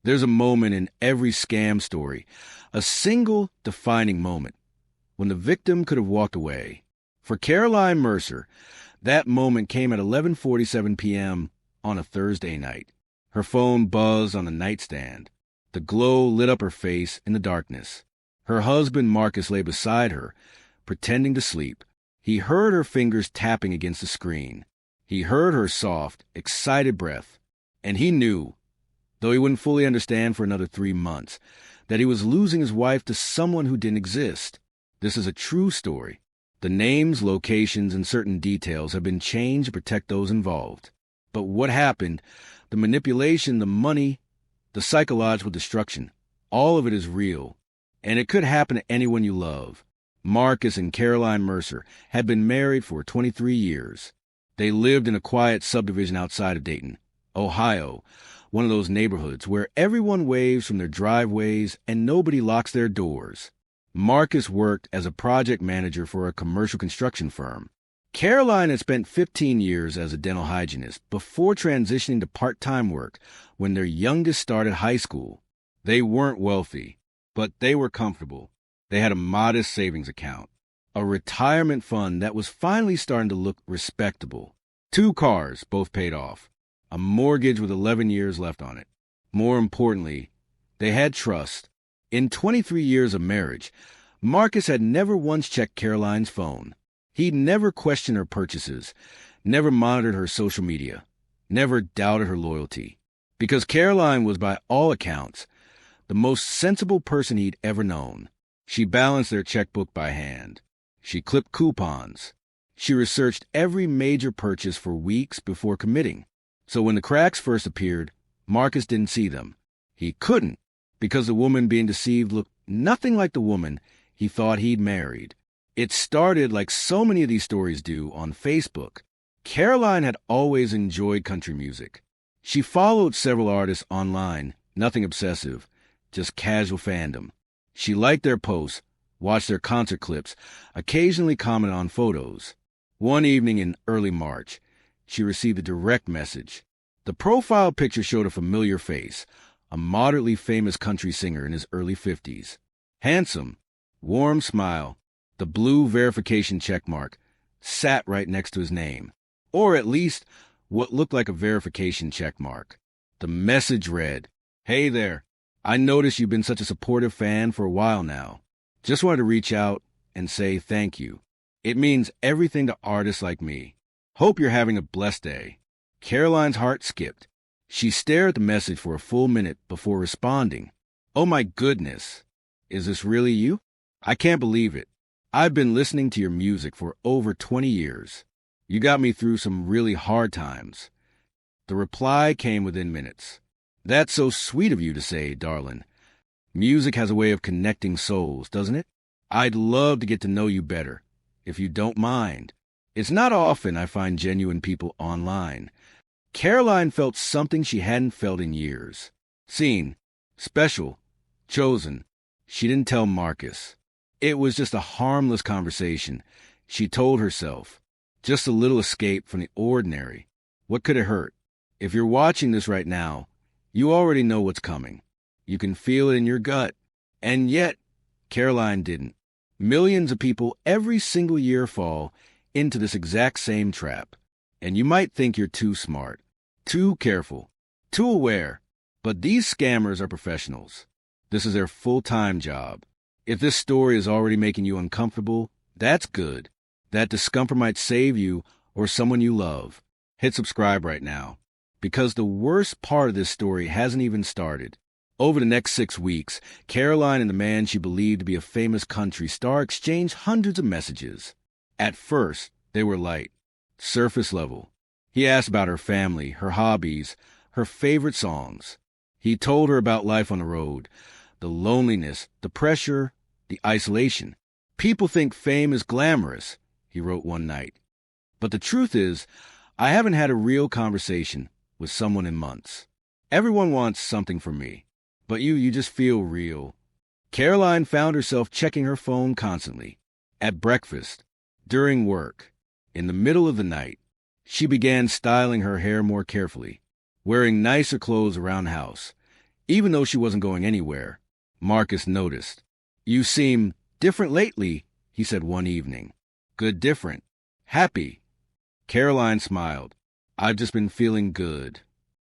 There's a moment in every scam story, a single defining moment, when the victim could have walked away. For Caroline Mercer, that moment came at 11:47 p.m. on a Thursday night. Her phone buzzed on the nightstand. The glow lit up her face in the darkness. Her husband Marcus lay beside her, pretending to sleep. He heard her fingers tapping against the screen. He heard her soft, excited breath. And he knew, though he wouldn't fully understand for another 3 months, that he was losing his wife to someone who didn't exist. This is a true story. The names, locations, and certain details have been changed to protect those involved. But what happened, the manipulation, the money, the psychological destruction, all of it is real. And it could happen to anyone you love. Marcus and Caroline Mercer had been married for 23 years. They lived in a quiet subdivision outside of Dayton, Ohio, one of those neighborhoods where everyone waves from their driveways and nobody locks their doors. Marcus worked as a project manager for a commercial construction firm. Caroline had spent 15 years as a dental hygienist before transitioning to part-time work when their youngest started high school. They weren't wealthy, but they were comfortable. They had a modest savings account, a retirement fund that was finally starting to look respectable. 2 cars, both paid off, a mortgage with 11 years left on it. More importantly, they had trust. In 23 years of marriage, Marcus had never once checked Caroline's phone. He'd never questioned her purchases, never monitored her social media, never doubted her loyalty. Because Caroline was, by all accounts, the most sensible person he'd ever known. She balanced their checkbook by hand. She clipped coupons. She researched every major purchase for weeks before committing. So when the cracks first appeared, Marcus didn't see them. He couldn't, because the woman being deceived looked nothing like the woman he thought he'd married. It started, like so many of these stories do, on Facebook. Caroline had always enjoyed country music. She followed several artists online, nothing obsessive, just casual fandom. She liked their posts, watched their concert clips, occasionally commented on photos. One evening in early March, she received a direct message. The profile picture showed a familiar face, a moderately famous country singer in his early 50s. Handsome, warm smile, the blue verification checkmark sat right next to his name, or at least what looked like a verification checkmark. The message read, "Hey there, I noticed you've been such a supportive fan for a while now. Just wanted to reach out and say thank you. It means everything to artists like me. Hope you're having a blessed day." Caroline's heart skipped. She stared at the message for a full minute before responding. "Oh my goodness, is this really you? I can't believe it. I've been listening to your music for over 20 years. You got me through some really hard times." The reply came within minutes. "That's so sweet of you to say, darlin. Music has a way of connecting souls, doesn't it? I'd love to get to know you better, if you don't mind. It's not often I find genuine people online." Caroline felt something she hadn't felt in years. Seen, special, chosen. She didn't tell Marcus. It was just a harmless conversation, she told herself. Just a little escape from the ordinary. What could it hurt? If you're watching this right now, you already know what's coming. You can feel it in your gut. And yet, Caroline didn't. Millions of people every single year fall into this exact same trap. And you might think you're too smart, too careful, too aware. But these scammers are professionals. This is their full-time job. If this story is already making you uncomfortable, that's good. That discomfort might save you or someone you love. Hit subscribe right now, because the worst part of this story hasn't even started. Over the next 6 weeks, Caroline and the man she believed to be a famous country star exchanged hundreds of messages. At first, they were light, surface level. He asked about her family, her hobbies, her favorite songs. He told her about life on the road, the loneliness, the pressure, the isolation. "People think fame is glamorous," he wrote one night. "But the truth is, I haven't had a real conversation with someone in months. Everyone wants something from me, but you just feel real." Caroline found herself checking her phone constantly. At breakfast, during work, in the middle of the night. She began styling her hair more carefully, wearing nicer clothes around the house, Even though she wasn't going anywhere, Marcus noticed. "You seem different lately," he said one evening. "Good different. Happy." Caroline smiled. "I've just been feeling good."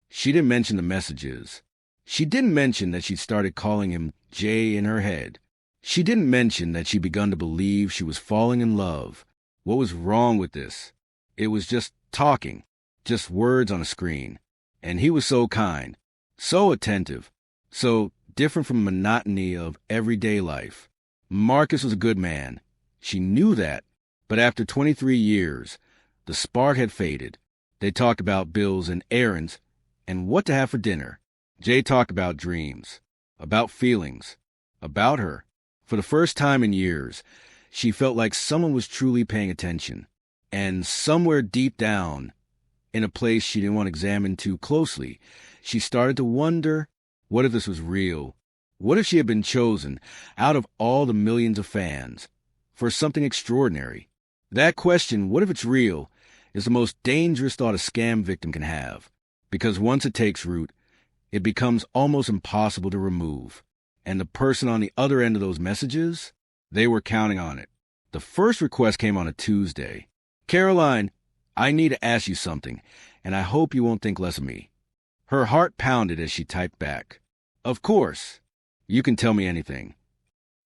She didn't mention the messages. She didn't mention that she'd started calling him Jay in her head. She didn't mention that she'd begun to believe she was falling in love. What was wrong with this? It was just talking, just words on a screen. And he was so kind, so attentive, so different from the monotony of everyday life. Marcus was a good man. She knew that. But after 23 years, the spark had faded. They talked about bills and errands and what to have for dinner. Jay talked about dreams, about feelings, about her. For the first time in years, she felt like someone was truly paying attention. And somewhere deep down, in a place she didn't want to examine too closely, she started to wonder, what if this was real? What if she had been chosen, out of all the millions of fans, for something extraordinary? That question, what if it's real, is the most dangerous thought a scam victim can have. Because once it takes root, it becomes almost impossible to remove. And the person on the other end of those messages, they were counting on it. The first request came on a Tuesday. "Caroline, I need to ask you something, and I hope you won't think less of me." Her heart pounded as she typed back. "Of course. You can tell me anything.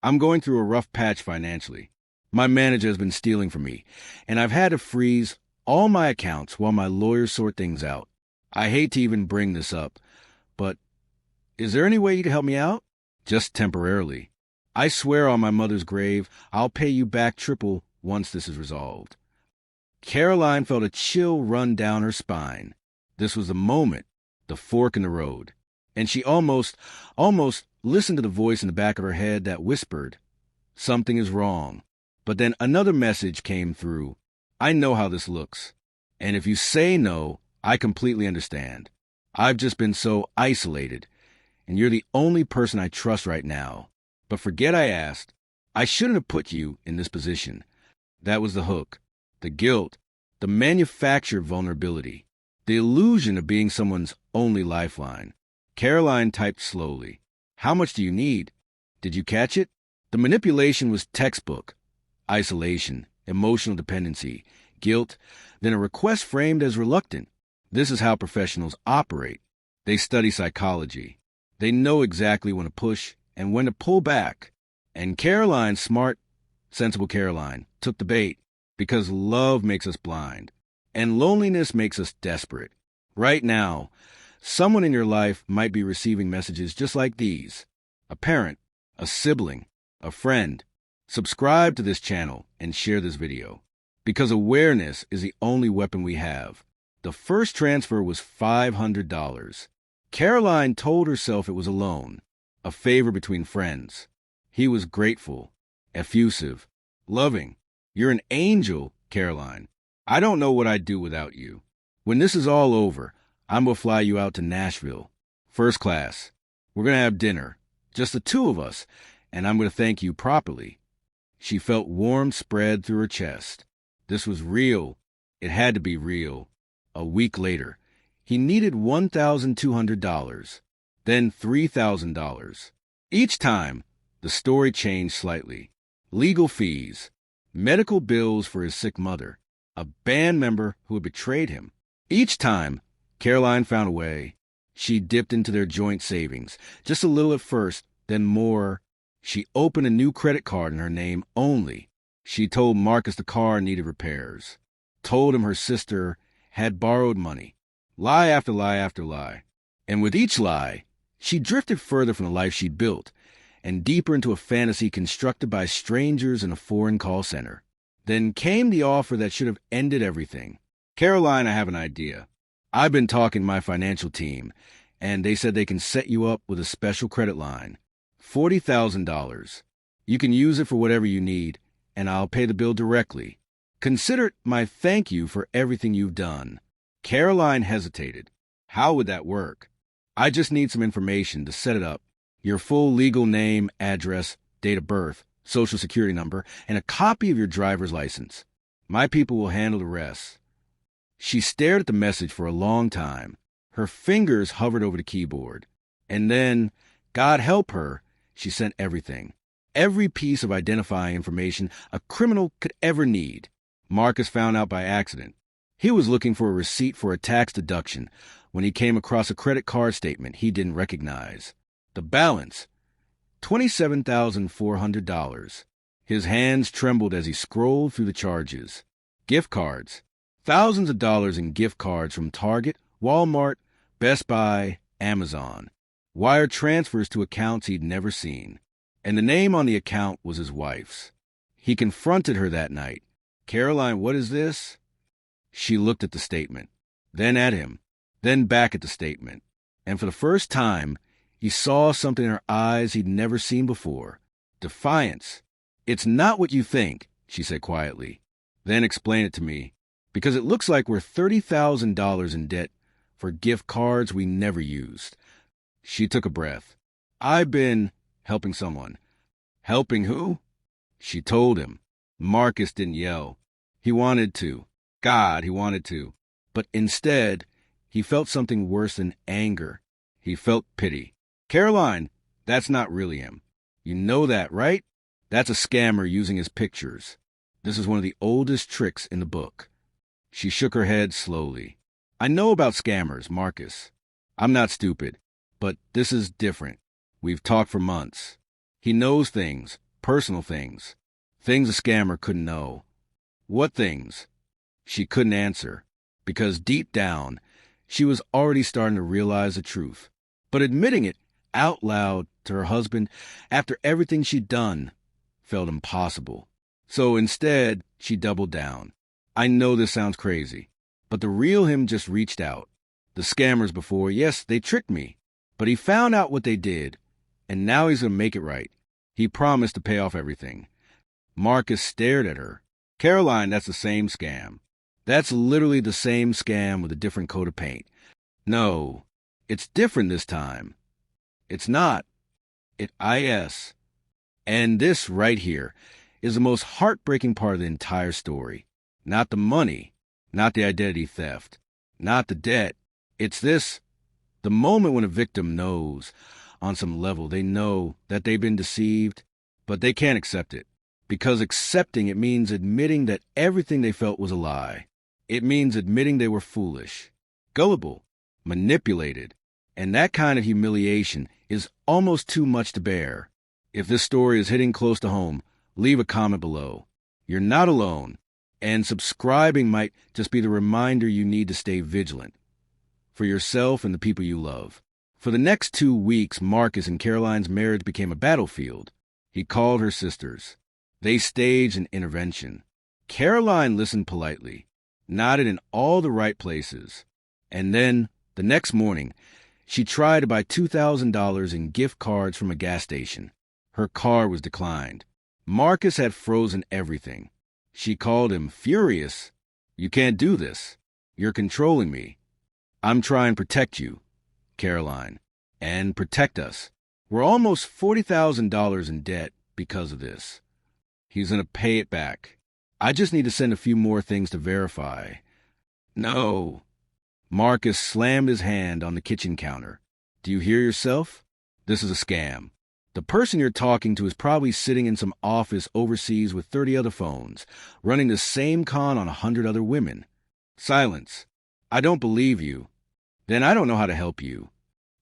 I'm going through a rough patch financially. My manager has been stealing from me, and I've had to freeze all my accounts while my lawyers sort things out. I hate to even bring this up, but is there any way you can help me out? Just temporarily. I swear on my mother's grave, I'll pay you back triple once this is resolved." Caroline felt a chill run down her spine. This was the moment, the fork in the road. And she almost listened to the voice in the back of her head that whispered, "Something is wrong." But then another message came through. "I know how this looks. And if you say no, I completely understand. I've just been so isolated, and you're the only person I trust right now. But forget I asked. I shouldn't have put you in this position." That was the hook, the guilt, the manufactured vulnerability, the illusion of being someone's only lifeline. Caroline typed slowly. "How much do you need? Did you catch it?" The manipulation was textbook. Isolation, emotional dependency, guilt, then a request framed as reluctant. This is how professionals operate. They study psychology. They know exactly when to push and when to pull back. And Caroline, smart, sensible Caroline, took the bait, because love makes us blind, and loneliness makes us desperate. Right now, someone in your life might be receiving messages just like these. A parent, a sibling, a friend. Subscribe to this channel and share this video, because awareness is the only weapon we have. The first transfer was $500. Caroline told herself it was a loan, a favor between friends. He was grateful, effusive, loving. "You're an angel, Caroline. I don't know what I'd do without you. When this is all over, I'm going to fly you out to Nashville. First class. We're going to have dinner, just the two of us, and I'm going to thank you properly." She felt warmth spread through her chest. This was real. It had to be real. A week later, he needed $1,200, then $3,000. Each time, the story changed slightly. Legal fees, medical bills for his sick mother, a band member who had betrayed him. Each time, Caroline found a way. She dipped into their joint savings, just a little at first, then more. She opened a new credit card in her name only. She told Marcus the car needed repairs, told him her sister had borrowed money. Lie after lie after lie. And with each lie, she drifted further from the life she'd built and deeper into a fantasy constructed by strangers in a foreign call center. Then came the offer that should have ended everything. "Caroline, I have an idea. I've been talking to my financial team, and they said they can set you up with a special credit line. $40,000. You can use it for whatever you need, and I'll pay the bill directly. Consider it my thank you for everything you've done." Caroline hesitated. How would that work? "I just need some information to set it up. Your full legal name, address, date of birth, social security number, and a copy of your driver's license. My people will handle the rest." She stared at the message for a long time. Her fingers hovered over the keyboard. And then, God help her, she sent everything. Every piece of identifying information a criminal could ever need. Marcus found out by accident. He was looking for a receipt for a tax deduction when he came across a credit card statement he didn't recognize. The balance, $27,400. His hands trembled as he scrolled through the charges. Gift cards. Thousands of dollars in gift cards from Target, Walmart, Best Buy, Amazon. Wire transfers to accounts he'd never seen. And the name on the account was his wife's. He confronted her that night. "Caroline, what is this?" She looked at the statement, then at him, then back at the statement. And for the first time, he saw something in her eyes he'd never seen before. Defiance. "It's not what you think," she said quietly. "Then explain it to me, because it looks like we're $30,000 in debt for gift cards we never used." She took a breath. "I've been helping someone." "Helping who?" She told him. Marcus didn't yell. He wanted to. God, he wanted to. But instead, he felt something worse than anger. He felt pity. "Caroline, that's not really him. You know that, right? That's a scammer using his pictures. This is one of the oldest tricks in the book." She shook her head slowly. "I know about scammers, Marcus. I'm not stupid, but this is different. We've talked for months. He knows things, personal things, things a scammer couldn't know." "What things?" She couldn't answer, because deep down, she was already starting to realize the truth. But admitting it out loud to her husband after everything she'd done felt impossible. So instead, she doubled down. "I know this sounds crazy, but the real him just reached out. The scammers before, yes, they tricked me, but he found out what they did, and now he's going to make it right. He promised to pay off everything." Marcus stared at her. "Caroline, that's the same scam. That's literally the same scam with a different coat of paint. No, it's different this time." "It's not. It is. And this right here is the most heartbreaking part of the entire story. Not the money, not the identity theft, not the debt. It's this, the moment when a victim knows, on some level, they know that they've been deceived, but they can't accept it. Because accepting it means admitting that everything they felt was a lie. It means admitting they were foolish, gullible, manipulated. And that kind of humiliation is almost too much to bear. If this story is hitting close to home, leave a comment below. You're not alone, and subscribing might just be the reminder you need to stay vigilant for yourself and the people you love. For the next 2 weeks, Marcus and Caroline's marriage became a battlefield. He called her sisters. They staged an intervention. Caroline listened politely, nodded in all the right places. And then, the next morning, she tried to buy $2,000 in gift cards from a gas station. Her card was declined. Marcus had frozen everything. She called him furious. "You can't do this. You're controlling me. I'm trying to protect you, Caroline, and protect us. We're almost $40,000 in debt because of this. He's going to pay it back. I just need to send a few more things to verify." "No." Marcus slammed his hand on the kitchen counter. "Do you hear yourself? This is a scam. The person you're talking to is probably sitting in some office overseas with 30 other phones, running the same con on 100 other women." "Silence. I don't believe you. Then I don't know how to help you."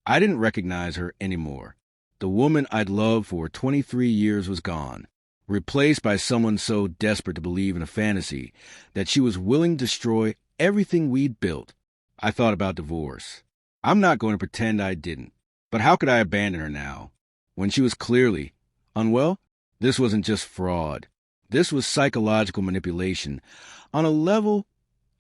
I didn't recognize her anymore. The woman I'd loved for 23 years was gone, replaced by someone so desperate to believe in a fantasy that she was willing to destroy everything we'd built. I thought about divorce. I'm not going to pretend I didn't. But how could I abandon her now, when she was clearly unwell? This wasn't just fraud. This was psychological manipulation on a level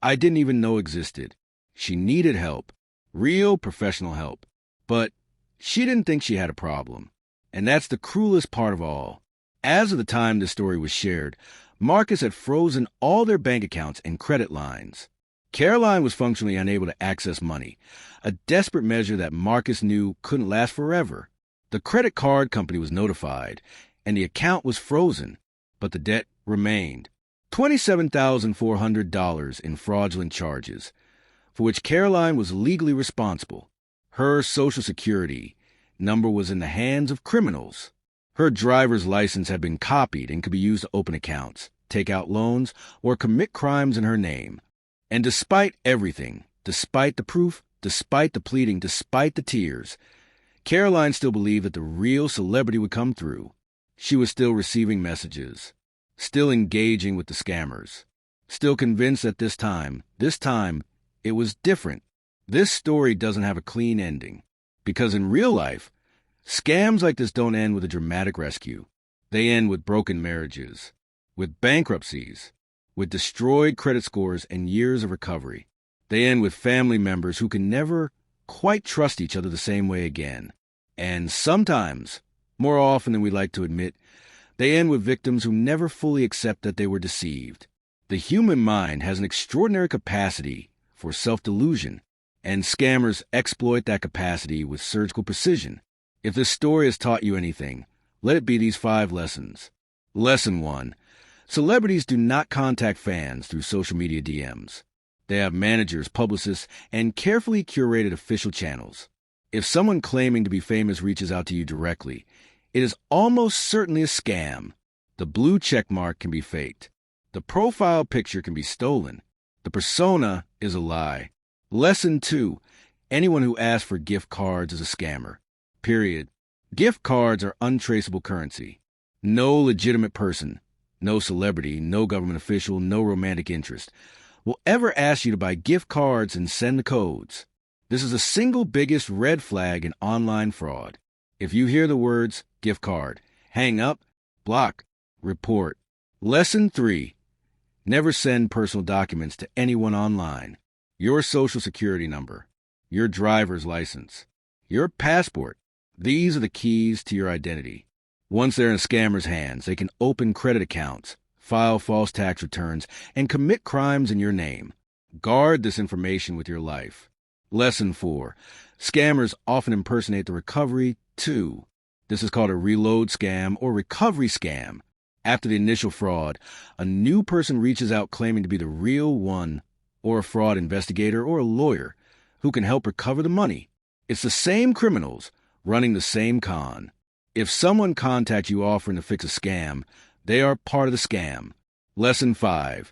I didn't even know existed. She needed help, real professional help. But she didn't think she had a problem. And that's the cruelest part of all. As of the time this story was shared, Marcus had frozen all their bank accounts and credit lines. Caroline was functionally unable to access money, a desperate measure that Marcus knew couldn't last forever. The credit card company was notified, and the account was frozen, but the debt remained. $27,400 in fraudulent charges, for which Caroline was legally responsible. Her Social Security, number was in the hands of criminals. Her driver's license had been copied and could be used to open accounts, take out loans, or commit crimes in her name. And despite everything, despite the proof, despite the pleading, despite the tears, Caroline still believed that the real celebrity would come through. She was still receiving messages, still engaging with the scammers, still convinced that this time, it was different. This story doesn't have a clean ending, because in real life, scams like this don't end with a dramatic rescue. They end with broken marriages, with bankruptcies, with destroyed credit scores and years of recovery. They end with family members who can never quite trust each other the same way again. And sometimes, more often than we'd like to admit, they end with victims who never fully accept that they were deceived. The human mind has an extraordinary capacity for self-delusion, and scammers exploit that capacity with surgical precision. If this story has taught you anything, let it be these 5 lessons. Lesson 1. Celebrities do not contact fans through social media DMs. They have managers, publicists, and carefully curated official channels. If someone claiming to be famous reaches out to you directly, it is almost certainly a scam. The blue check mark can be faked. The profile picture can be stolen. The persona is a lie. Lesson 2. Anyone who asks for gift cards is a scammer. Period. Gift cards are untraceable currency. No legitimate person, no celebrity, no government official, no romantic interest will ever ask you to buy gift cards and send the codes. This is the single biggest red flag in online fraud. If you hear the words gift card, hang up, block, report. Lesson 3. Never send personal documents to anyone online. Your social security number, your driver's license, your passport. These are the keys to your identity. Once they're in a scammer's hands, they can open credit accounts, file false tax returns, and commit crimes in your name. Guard this information with your life. Lesson 4. Scammers often impersonate the recovery, too. This is called a reload scam or recovery scam. After the initial fraud, a new person reaches out claiming to be the real one, or a fraud investigator or a lawyer who can help recover the money. It's the same criminals running the same con. If someone contacts you offering to fix a scam, they are part of the scam. Lesson 5.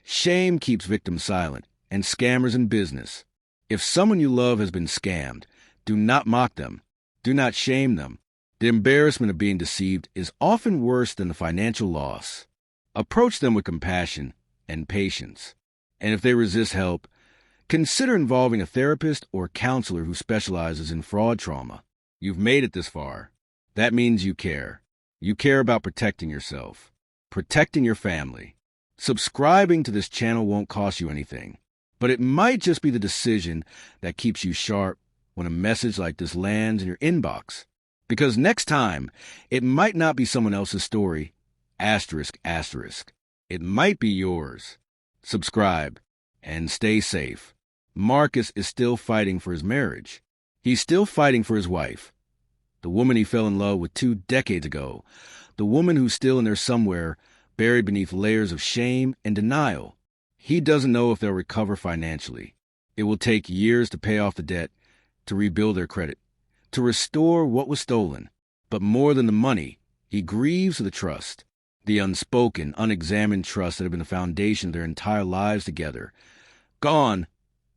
Shame keeps victims silent and scammers in business. If someone you love has been scammed, do not mock them. Do not shame them. The embarrassment of being deceived is often worse than the financial loss. Approach them with compassion and patience. And if they resist help, consider involving a therapist or counselor who specializes in fraud trauma. You've made it this far. That means you care. You care about protecting yourself, protecting your family. Subscribing to this channel won't cost you anything, but it might just be the decision that keeps you sharp when a message like this lands in your inbox. Because next time, it might not be someone else's story, ***. It might be yours. Subscribe and stay safe. Marcus is still fighting for his marriage. He's still fighting for his wife, the woman he fell in love with 2 decades ago, the woman who's still in there somewhere, buried beneath layers of shame and denial. He doesn't know if they'll recover financially. It will take years to pay off the debt, to rebuild their credit, to restore what was stolen. But more than the money, he grieves for the trust, the unspoken, unexamined trust that had been the foundation of their entire lives together. Gone,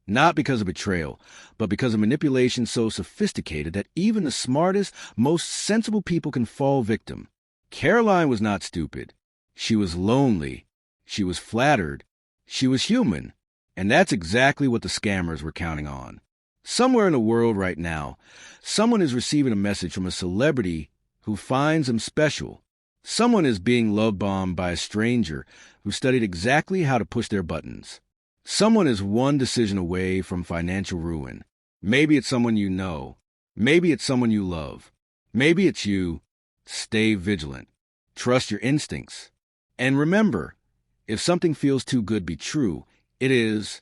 not because of betrayal, but because of manipulation so sophisticated that even the smartest, most sensible people can fall victim. Caroline was not stupid. She was lonely. She was flattered. She was human. And that's exactly what the scammers were counting on. Somewhere in the world right now, someone is receiving a message from a celebrity who finds them special. Someone is being love-bombed by a stranger who studied exactly how to push their buttons. Someone is one decision away from financial ruin. Maybe it's someone you know. Maybe it's someone you love. Maybe it's you. Stay vigilant. Trust your instincts. And remember, if something feels too good to be true, it is.